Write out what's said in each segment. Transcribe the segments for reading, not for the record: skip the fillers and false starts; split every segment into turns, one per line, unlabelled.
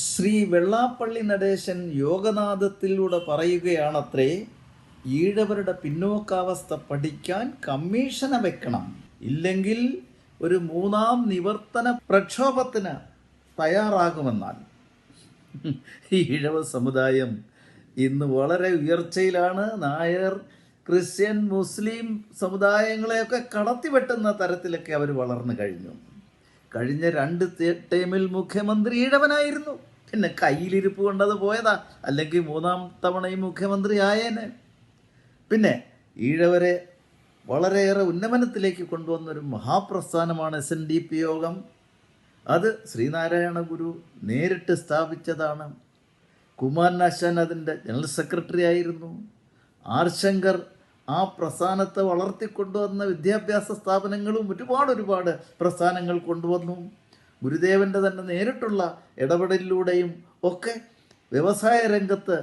ശ്രീ വെള്ളാപ്പള്ളി നടേശൻ യോഗനാഥത്തിലൂടെ പറയുകയാണത്രേ, ഈഴവരുടെ പിന്നോക്കാവസ്ഥ പഠിക്കാൻ കമ്മീഷനെ വെക്കണം, ഇല്ലെങ്കിൽ ഒരു മൂന്നാം നിവർത്തന പ്രക്ഷോഭത്തിന് തയ്യാറാകുമെന്നാൽ. ഈഴവ സമുദായം ഇന്ന് വളരെ ഉയർച്ചയിലാണ്. നായർ, ക്രിസ്ത്യൻ, മുസ്ലിം സമുദായങ്ങളെയൊക്കെ കടത്തിവെട്ടുന്ന തരത്തിലൊക്കെ അവർ വളർന്നു കഴിഞ്ഞു. കഴിഞ്ഞ 2 ടൈമിൽ മുഖ്യമന്ത്രി ഈഴവനായിരുന്നു. പിന്നെ കയ്യിലിരിപ്പ് കൊണ്ടത് പോയതാ, അല്ലെങ്കിൽ 3ാം തവണയും മുഖ്യമന്ത്രി ആയേനെ. പിന്നെ ഈഴവരെ വളരെയേറെ ഉന്നമനത്തിലേക്ക് കൊണ്ടുവന്നൊരു മഹാപ്രസ്ഥാനമാണ് SNDP യോഗം. അത് ശ്രീനാരായണ ഗുരു നേരിട്ട് സ്ഥാപിച്ചതാണ്. കുമാരനാശാൻ അതിൻ്റെ ജനറൽ സെക്രട്ടറി ആയിരുന്നു. ആർ ശങ്കർ ആ പ്രസ്ഥാനത്തെ വളർത്തിക്കൊണ്ടുവന്ന വിദ്യാഭ്യാസ സ്ഥാപനങ്ങളും ഒരുപാട് പ്രസ്ഥാനങ്ങൾ കൊണ്ടുവന്നു. ഗുരുദേവൻ്റെ തന്നെ നേരിട്ടുള്ള ഇടപെടലിലൂടെയും ഒക്കെ വ്യവസായ രംഗത്ത്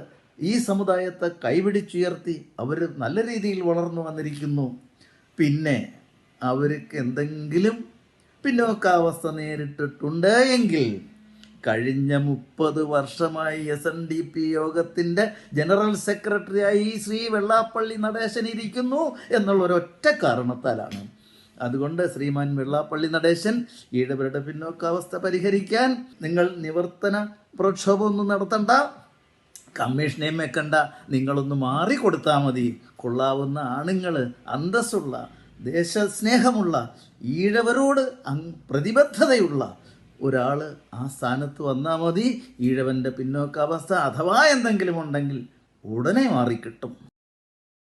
ഈ സമുദായത്തെ കൈപിടിച്ചുയർത്തി അവർ നല്ല രീതിയിൽ വളർന്നു വന്നിരിക്കുന്നു. പിന്നെ അവർക്ക് എന്തെങ്കിലും പിന്നോക്കാവസ്ഥ നേരിട്ടിട്ടുണ്ട് എങ്കിൽ കഴിഞ്ഞ 30 വർഷമായി SNDP യോഗത്തിൻ്റെ ജനറൽ സെക്രട്ടറിയായി ശ്രീ വെള്ളാപ്പള്ളി നടേശൻ ഇരിക്കുന്നു എന്നുള്ളൊരൊറ്റ കാരണത്താലാണ്. അതുകൊണ്ട് ശ്രീമാൻ വെള്ളാപ്പള്ളി നടേശൻ, ഈഴവരുടെ പിന്നോക്കാവസ്ഥ പരിഹരിക്കാൻ നിങ്ങൾ നിവർത്തന പ്രക്ഷോഭമൊന്നും നടത്തണ്ട, കമ്മീഷനെയും വെക്കണ്ട, നിങ്ങളൊന്ന് മാറിക്കൊടുത്താൽ മതി. കൊള്ളാവുന്ന ആണുങ്ങൾ, അന്തസ്സുള്ള, ദേശസ്നേഹമുള്ള, ഈഴവരോട് പ്രതിബദ്ധതയുള്ള ഒരാൾ ആ സ്ഥാനത്ത് വന്നാൽ മതി. ഈഴവൻ്റെ പിന്നോക്കാവസ്ഥ അഥവാ എന്തെങ്കിലും ഉണ്ടെങ്കിൽ ഉടനെ മാറിക്കിട്ടും.